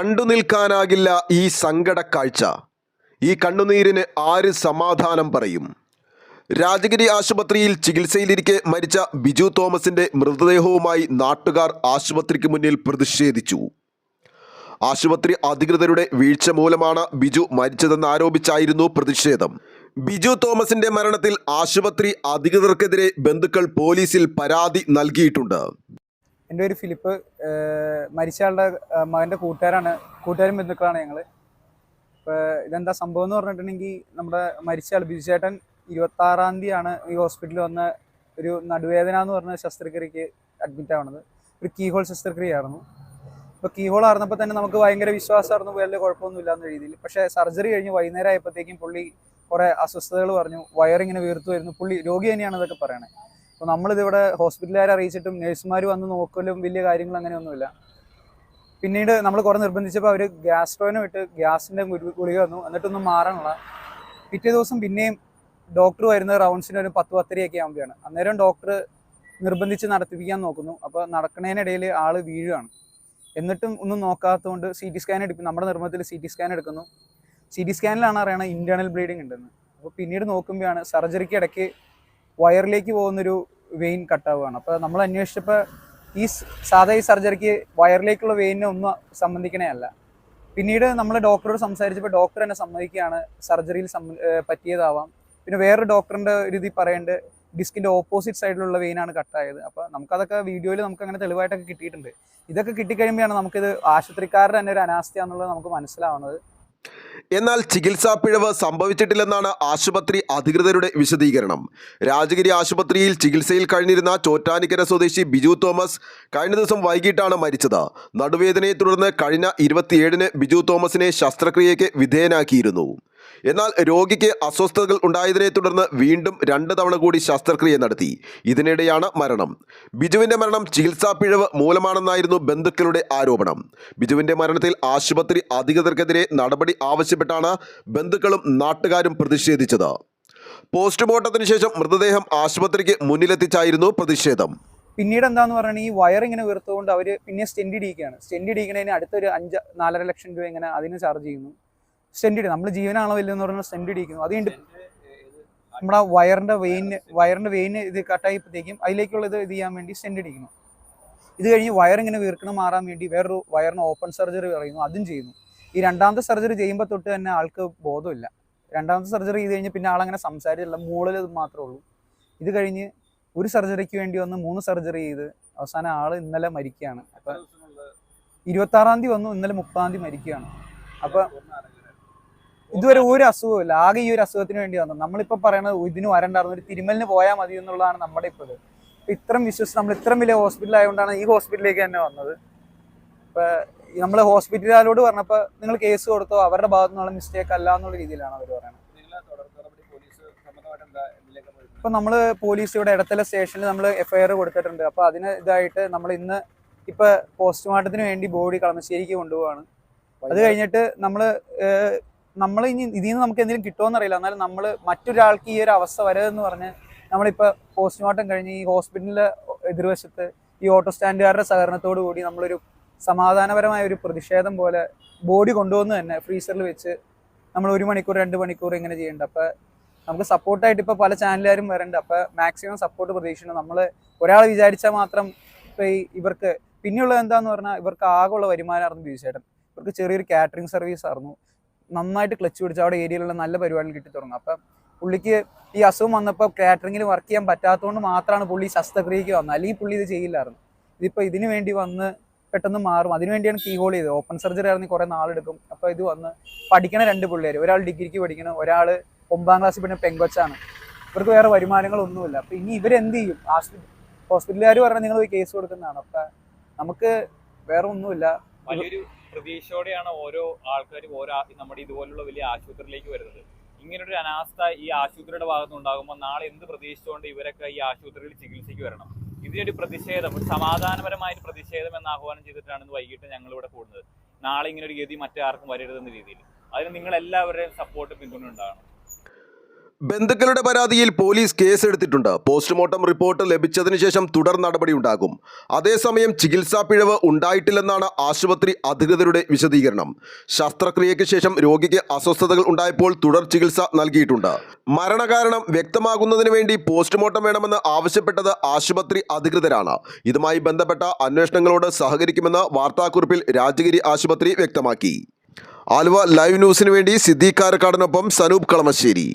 കണ്ടു നിൽക്കാനാകില്ല ഈ സങ്കടക്കാഴ്ച. ഈ കണ്ണുനീരിന് ആര് സമാധാനം പറയും? രാജഗിരി ആശുപത്രിയിൽ ചികിത്സയിലിരിക്കെ മരിച്ച ബിജു തോമസിന്റെ മൃതദേഹവുമായി നാട്ടുകാർ ആശുപത്രിക്ക് മുന്നിൽ പ്രതിഷേധിച്ചു. ആശുപത്രി അധികൃതരുടെ വീഴ്ച മൂലമാണ് ബിജു മരിച്ചതെന്നാരോപിച്ചായിരുന്നു പ്രതിഷേധം. ബിജു തോമസിന്റെ മരണത്തിൽ ആശുപത്രി അധികൃതർക്കെതിരെ ബന്ധുക്കൾ പോലീസിൽ പരാതി നൽകിയിട്ടുണ്ട്. എൻ്റെ പേര് ഫിലിപ്പ്. മരിച്ചയാളുടെ മകൻ്റെ കൂട്ടുകാരും ബന്ധുക്കളാണ് ഞങ്ങൾ. ഇപ്പോൾ ഇതെന്താ സംഭവം എന്ന് പറഞ്ഞിട്ടുണ്ടെങ്കിൽ, നമ്മുടെ മരിച്ചയാൾ ബിജു ചേട്ടൻ 26-ാം തീയതിയാണ് ഈ ഹോസ്പിറ്റലിൽ വന്ന് ഒരു നടുവേദന എന്ന് പറഞ്ഞ ശസ്ത്രക്രിയക്ക് അഡ്മിറ്റ് ആവുന്നത്. ഒരു കീഹോൾ ശസ്ത്രക്രിയയായിരുന്നു. ഇപ്പോൾ കീഹോൾ ആയിരുന്നപ്പോൾ തന്നെ നമുക്ക് ഭയങ്കര വിശ്വാസമായിരുന്നു, വലിയ കുഴപ്പമൊന്നുമില്ല എന്ന രീതിയിൽ. പക്ഷേ സർജറി കഴിഞ്ഞ് വൈകുന്നേരം ആയപ്പോഴത്തേക്കും പുള്ളി കുറേ അസ്വസ്ഥതകൾ പറഞ്ഞു. വയറിങ്ങനെ വീർത്തു വരുന്നു. പുള്ളി രോഗി തന്നെയാണ് ഇതൊക്കെ പറയണത്. അപ്പോൾ നമ്മളിതിവിടെ ഹോസ്പിറ്റലുകാരെ അറിയിച്ചിട്ടും നേഴ്സുമാർ വന്ന് നോക്കലും വലിയ കാര്യങ്ങൾ അങ്ങനെയൊന്നുമില്ല. പിന്നീട് നമ്മൾ കുറേ നിർബന്ധിച്ചപ്പോൾ അവർ ഗ്യാസ്ട്രോയിനും ഇട്ട് ഗ്യാസിൻ്റെ ഗുളിക വന്നു. എന്നിട്ടൊന്നും മാറാനുള്ള പിറ്റേ ദിവസം പിന്നെയും ഡോക്ടർ വരുന്നത് റൗണ്ട്സിന് ഒരു 10-10:30 ആകുമ്പോഴാണ്. അന്നേരം ഡോക്ടർ നിർബന്ധിച്ച് നടത്തിപ്പിക്കാൻ നോക്കുന്നു. അപ്പോൾ നടക്കുന്നതിനിടയിൽ ആൾ വീഴുകയാണ്. എന്നിട്ടും ഒന്നും നോക്കാത്തതുകൊണ്ട് CT സ്കാൻ എടുക്കും. നമ്മുടെ നിർബന്ധത്തിൽ CT സ്കാൻ എടുക്കുന്നു. CT സ്കാനിലാണ് അറിയണത് ഇൻറ്റേർണൽ ബ്ലീഡിങ് ഉണ്ടെന്ന്. അപ്പോൾ പിന്നീട് നോക്കുമ്പോഴാണ് സർജറിക്ക് ഇടയ്ക്ക് വയറിലേക്ക് പോകുന്നൊരു വെയിൻ കട്ടാവുകയാണ്. അപ്പോൾ നമ്മൾ അന്വേഷിച്ചപ്പോൾ ഈ സർജറിക്ക് വയറിലേക്കുള്ള വെയിനെ ഒന്നും സംബന്ധിക്കണേ അല്ല. പിന്നീട് നമ്മൾ ഡോക്ടറോട് സംസാരിച്ചപ്പോൾ ഡോക്ടർ തന്നെ സമ്മതിക്കുകയാണ് സർജറിയിൽ പറ്റിയതാവാം. പിന്നെ വേറൊരു ഡോക്ടറിൻ്റെ ഒരു ഇതിൽ പറയേണ്ടത് ഡിസ്കിൻ്റെ ഓപ്പോസിറ്റ് സൈഡിലുള്ള വെയിനാണ് കട്ടായത്. അപ്പോൾ നമുക്കതൊക്കെ വീഡിയോയിൽ നമുക്ക് അങ്ങനെ തെളിവായിട്ടൊക്കെ കിട്ടിയിട്ടുണ്ട്. ഇതൊക്കെ കിട്ടിക്കഴിയുമ്പോഴാണ് നമുക്കിത് ആശുപത്രിക്കാരുടെ തന്നെ ഒരു അനാസ്ഥ എന്നുള്ളത് നമുക്ക് മനസ്സിലാവുന്നത്. എന്നാൽ ചികിത്സാ പിഴവ് സംഭവിച്ചിട്ടില്ലെന്നാണ് ആശുപത്രി അധികൃതരുടെ വിശദീകരണം. രാജഗിരി ആശുപത്രിയിൽ ചികിത്സയിൽ കഴിഞ്ഞിരുന്ന ചോറ്റാനിക്കര സ്വദേശി ബിജു തോമസ് കഴിഞ്ഞ ദിവസം വൈകിട്ടാണ് മരിച്ചത്. നടുവേദനയെ തുടർന്ന് കഴിഞ്ഞ 27-ന് ബിജു തോമസിനെ ശസ്ത്രക്രിയയ്ക്ക് വിധേയനാക്കിയിരുന്നു. എന്നാൽ രോഗിക്ക് അസ്വസ്ഥതകൾ ഉണ്ടായതിനെ തുടർന്ന് വീണ്ടും 2 തവണ കൂടി ശസ്ത്രക്രിയ നടത്തി. ഇതിനിടെയാണ് മരണം. ബിജുവിന്റെ മരണം ചികിത്സാ പിഴവ് മൂലമാണെന്നായിരുന്നു ബന്ധുക്കളുടെ ആരോപണം. ബിജുവിന്റെ മരണത്തിൽ ആശുപത്രി അധികൃതർക്കെതിരെ നടപടി ആവശ്യപ്പെട്ടാണ് ബന്ധുക്കളും നാട്ടുകാരും പ്രതിഷേധിച്ചത്. പോസ്റ്റ്മോർട്ടത്തിന് ശേഷം മൃതദേഹം ആശുപത്രിക്ക് മുന്നിലെത്തിച്ചായിരുന്നു പ്രതിഷേധം. പിന്നീട് എന്താന്ന് പറഞ്ഞാൽ ഈ വയറിങ്ങനെ വീർത്തുകൊണ്ട് അവർ പിന്നെ സ്റ്റെൻഡ് ഇടിക്കുകയാണ്. സ്റ്റെൻഡ് ഇടിക്കുന്നതിന് അടുത്തൊരു 5-4.5 ലക്ഷം രൂപ ഇങ്ങനെ അതിന് ചാർജ് ചെയ്യുന്നു. സ്റ്റെൻഡ് ഇടും. നമ്മൾ ജീവനാണോ വല്ലതെന്ന് പറഞ്ഞാൽ സ്റ്റെൻഡ് ഇടിക്കുന്നു. അതുകൊണ്ട് നമ്മുടെ വയറിൻ്റെ വെയിന് ഇത് കട്ടായപ്പോഴത്തേക്കും അതിലേക്കുള്ള ഇത് ചെയ്യാൻ വേണ്ടി സ്റ്റെൻഡ് ഇടിക്കുന്നു. ഇത് കഴിഞ്ഞ് വയറിങ്ങനെ വീർക്കണം മാറാൻ വേണ്ടി വേറൊരു വയറിന് ഓപ്പൺ സർജറി പറയുന്നു, അതും ചെയ്യുന്നു. ഈ 2ാമത്തെ സർജറി ചെയ്യുമ്പോൾ തൊട്ട് തന്നെ ആൾക്ക് ബോധമില്ല. 2ാമത്തെ സർജറി ചെയ്ത് കഴിഞ്ഞ് പിന്നെ ആളങ്ങനെ സംസാരിച്ചില്ല, മൂളിൽ മാത്രമേ ഉള്ളൂ. ഇത് കഴിഞ്ഞ് ഒരു സർജറിക്ക് വേണ്ടി വന്ന് 3 സർജറി ചെയ്ത് അവസാനം ആൾ ഇന്നലെ മരിക്കുകയാണ്. അപ്പം 26-ാം തീയതി വന്നു, ഇന്നലെ 30-ാം തീയതി മരിക്കുകയാണ്. അപ്പം ഇതുവരെ ഒരു അസുഖമില്ല. ആകെ ഈ ഒരു അസുഖത്തിന് വേണ്ടി വന്നു. നമ്മളിപ്പോൾ പറയണത് ഇതിന് വരണ്ടായിരുന്നു, ഒരു തിരുമലിന് പോയാൽ മതി എന്നുള്ളതാണ് നമ്മുടെ ഇപ്പോൾ ഇത്. ഇത്രയും വിശ്വസിച്ച് നമ്മൾ ഇത്രയും വലിയ ഹോസ്പിറ്റൽ ആയതുകൊണ്ടാണ് ഈ ഹോസ്പിറ്റലിലേക്ക് തന്നെ വന്നത്. ഇപ്പോൾ നമ്മൾ ഹോസ്പിറ്റലുകാരോട് പറഞ്ഞപ്പോൾ നിങ്ങൾ കേസ് കൊടുത്തോ, അവരുടെ ഭാഗത്തു നിന്നുള്ള മിസ്റ്റേക്ക് അല്ല എന്നുള്ള രീതിയിലാണ് അവർ പറയുന്നത്. ഇപ്പം നമ്മൾ പോലീസ് ഇവിടെ ഇടത്തല സ്റ്റേഷനിൽ നമ്മൾ FIR കൊടുത്തിട്ടുണ്ട്. അപ്പോൾ അതിന് ഇതായിട്ട് നമ്മൾ ഇന്ന് ഇപ്പോൾ പോസ്റ്റ്മോർട്ടത്തിന് വേണ്ടി ബോഡി കളമശ്ശേരിക്ക് കൊണ്ടുപോവാണ്. അത് കഴിഞ്ഞിട്ട് നമ്മൾ ഇനി ഇതിൽ നിന്ന് നമുക്ക് എന്തെങ്കിലും കിട്ടുമോയെന്ന് അറിയില്ല. എന്നാലും നമ്മൾ മറ്റൊരാൾക്ക് ഈ ഒരു അവസ്ഥ വരരുതെന്ന് പറഞ്ഞ് നമ്മളിപ്പോൾ പോസ്റ്റ്മോർട്ടം കഴിഞ്ഞ് ഈ ഹോസ്പിറ്റലിൻ്റെ എതിർവശത്ത് ഈ ഓട്ടോ സ്റ്റാൻഡുകാരുടെ സഹകരണത്തോടു കൂടി നമ്മളൊരു സമാധാനപരമായ ഒരു പ്രതിഷേധം പോലെ ബോഡി കൊണ്ടുവന്ന് തന്നെ ഫ്രീസറിൽ വെച്ച് നമ്മൾ 1 മണിക്കൂർ 2 മണിക്കൂർ ഇങ്ങനെ ചെയ്യേണ്ട. അപ്പോൾ നമുക്ക് സപ്പോർട്ടായിട്ട് ഇപ്പോൾ പല ചാനലുകാരും വരേണ്ട. അപ്പോൾ മാക്സിമം സപ്പോർട്ട് പ്രതീക്ഷിക്കണം. നമ്മൾ ഒരാൾ വിചാരിച്ചാൽ മാത്രം ഇപ്പോൾ ഇവർക്ക് പിന്നെയുള്ളത് എന്താണെന്ന് പറഞ്ഞാൽ ഇവർക്ക് ആകെയുള്ള വരുമാനമായിരുന്നു ബിജു ചേട്ടൻ. ഇവർക്ക് ചെറിയൊരു കാറ്ററിംഗ് സർവീസ് ആയിരുന്നു. നന്നായിട്ട് ക്ലച്ച് പിടിച്ച് അവിടെ ഏരിയയിലുള്ള നല്ല പരിപാടികൾ കിട്ടി തുടങ്ങും. അപ്പം പുള്ളിക്ക് ഈ അസുഖം വന്നപ്പോൾ കാറ്ററിങ്ങിൽ വർക്ക് ചെയ്യാൻ പറ്റാത്തതുകൊണ്ട് മാത്രമാണ് പുള്ളി ശസ്ത്രക്രിയയ്ക്ക് വന്നത്. അല്ലെങ്കിൽ പുള്ളി ഇത് ചെയ്യില്ലായിരുന്നു. ഇതിപ്പോൾ ഇതിനു വേണ്ടി വന്ന് പെട്ടെന്ന് മാറും. അതിനുവേണ്ടിയാണ് കീഹോൾ ചെയ്തത്. ഓപ്പൺ സർജറി ആണെങ്കിൽ കുറേ നാളെടുക്കും. അപ്പോൾ ഇത് വന്ന് പഠിക്കണ 2 പിള്ളേർ, ഒരാൾ ഡിഗ്രിക്ക് പഠിക്കണം, ഒരാൾ 9ാം ക്ലാസ്സിൽ പിന്നെ പെങ്കൊച്ചാണ്. ഇവർക്ക് വേറെ വരുമാനങ്ങളൊന്നുമില്ല. അപ്പോൾ ഇനി ഇവരെന്ത് ചെയ്യും? ഹോസ്പിറ്റലുകാർ പറഞ്ഞാൽ നിങ്ങൾ പോയി കേസ് കൊടുക്കുന്നതാണ്. അപ്പം നമുക്ക് വേറെ ഒന്നുമില്ല. പ്രതീക്ഷയോടെയാണ് ഓരോ ആൾക്കാരും നമ്മുടെ ഇതുപോലുള്ള വലിയ ആശുപത്രിയിലേക്ക് വരുന്നത്. ഇങ്ങനൊരു അനാസ്ഥ ഈ ആശുപത്രിയുടെ ഭാഗത്ത് ഉണ്ടാകുമ്പോൾ നാളെ എന്ത് പ്രതീക്ഷിച്ചുകൊണ്ട് ഇവരൊക്കെ ഈ ആശുപത്രിയിൽ ചികിത്സയ്ക്ക് വരണം? ഇതിനൊരു പ്രതിഷേധം, ഒരു സമാധാനപരമായ പ്രതിഷേധം എന്ന് ആഹ്വാനം ചെയ്തിട്ടാണ് ഇന്ന് വൈകിട്ട് ഞങ്ങളിവിടെ കൂടുന്നത്. നാളെ ഇങ്ങനെ ഒരു ഗതി മറ്റാർക്കും വരരുതെന്ന രീതിയിൽ അതിന് നിങ്ങൾ എല്ലാവരുടെയും സപ്പോർട്ട് പിന്തുണ ഉണ്ടാകണം. ബന്ധുക്കളുടെ പരാതിയിൽ പോലീസ് കേസെടുത്തിട്ടുണ്ട്. പോസ്റ്റ്മോർട്ടം റിപ്പോർട്ട് ലഭിച്ചതിനു ശേഷം തുടർ നടപടിയുണ്ടാകും. അതേസമയം ചികിത്സാ പിഴവ് ഉണ്ടായിട്ടില്ലെന്നാണ് ആശുപത്രി അധികൃതരുടെ വിശദീകരണം. ശസ്ത്രക്രിയയ്ക്ക് ശേഷം രോഗിക്ക് അസ്വസ്ഥതകൾ ഉണ്ടായപ്പോൾ തുടർ ചികിത്സ നൽകിയിട്ടുണ്ട്. മരണകാരണം വ്യക്തമാകുന്നതിന് വേണ്ടി പോസ്റ്റ്മോർട്ടം വേണമെന്ന് ആവശ്യപ്പെട്ടത് ആശുപത്രി അധികൃതരാണ്. ഇതുമായി ബന്ധപ്പെട്ട അന്വേഷണങ്ങളോട് സഹകരിക്കുമെന്ന് വാർത്താക്കുറിപ്പിൽ രാജഗിരി ആശുപത്രി വ്യക്തമാക്കി. ആലുവ ലൈവ് ന്യൂസിന് വേണ്ടി സിദ്ദീഖ് കാരക്കാടിനൊപ്പം സനൂപ് കളമശ്ശേരി.